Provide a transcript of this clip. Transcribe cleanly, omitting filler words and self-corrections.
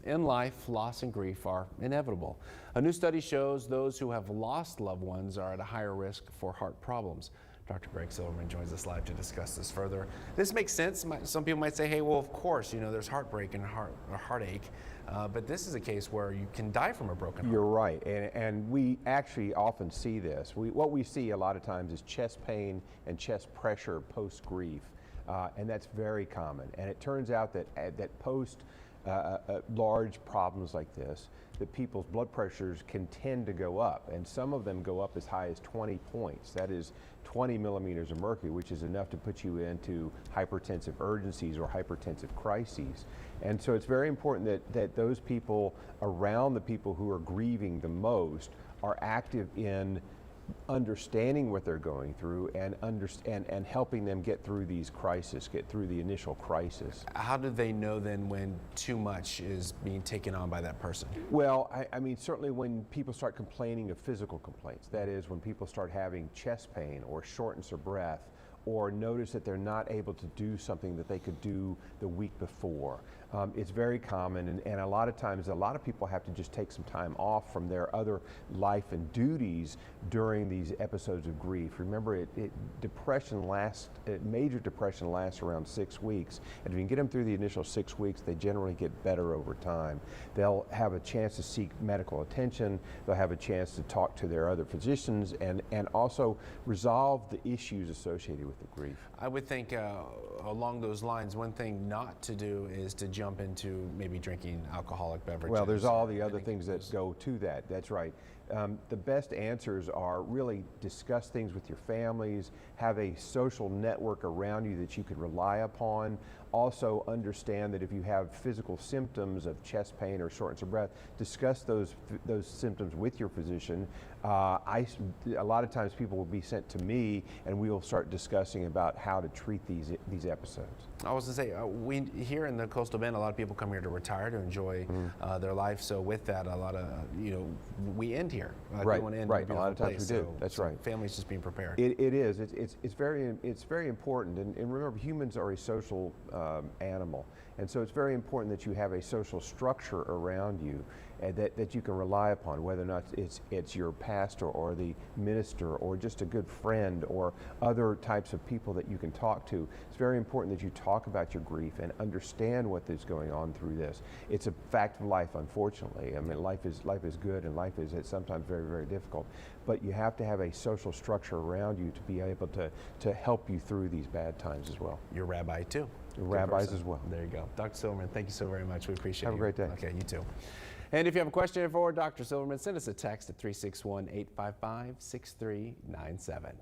In life, loss and grief are inevitable. A new study shows those who have lost loved ones are at a higher risk for heart problems. Dr. Greg Silverman joins us live to discuss this further. This makes sense. Some people might say, hey, well, of course, there's heartbreak and heartache, but this is a case where you can die from a broken heart. You're right, and we actually often see this. What we see a lot of times is chest pain and chest pressure post-grief, and that's very common. And it turns out that post large problems like this, that people's blood pressures can tend to go up, and some of them go up as high as 20 points. That is 20 millimeters of mercury, which is enough to put you into hypertensive urgencies or hypertensive crises. And so it's very important that those people around the people who are grieving the most are active in understanding what they're going through and helping them get through these crises, get through the initial crisis. How do they know then when too much is being taken on by that person? Well, I mean, certainly when people start complaining of physical complaints, that is when people start having chest pain or shortness of breath, or notice that they're not able to do something that they could do the week before. It's very common, and a lot of times, a lot of people have to just take some time off from their other life and duties during these episodes of grief. Remember, major depression lasts around 6 weeks, and if you can get them through the initial 6 weeks, they generally get better over time. They'll have a chance to seek medical attention, they'll have a chance to talk to their other physicians, and also resolve the issues associated with the grief. I would think along those lines, one thing not to do is to jump into maybe drinking alcoholic beverages. Well, there's all the other things that go to that. That's right. The best answers are really discuss things with your families, have a social network around you that you can rely upon. Also understand that if you have physical symptoms of chest pain or shortness of breath, discuss those symptoms with your physician. A lot of times people will be sent to me, and we will start discussing about how to treat these episodes. I was going to say, we here in the Coastal Bend, a lot of people come here to retire, to enjoy their life. So with that, a lot of we end here. Right, right. A lot of times we do. That's right. Families just being prepared. It is. It's very important. And remember, humans are a social animal, and so it's very important that you have a social structure around you that you can rely upon, whether or not it's your pastor or the minister or just a good friend or other types of people that you can talk to. It's very important that you talk about your grief and understand what is going on through this. It's a fact of life, unfortunately. I mean, life is good, and life is sometimes very, very difficult. But you have to have a social structure around you to be able to help you through these bad times as well. Your rabbi too. Rabbis as well. There you go. Dr. Silverman, thank you so very much. We appreciate it. Have a great day. Okay, you too. And if you have a question for Dr. Silverman, send us a text at 361-855-6397.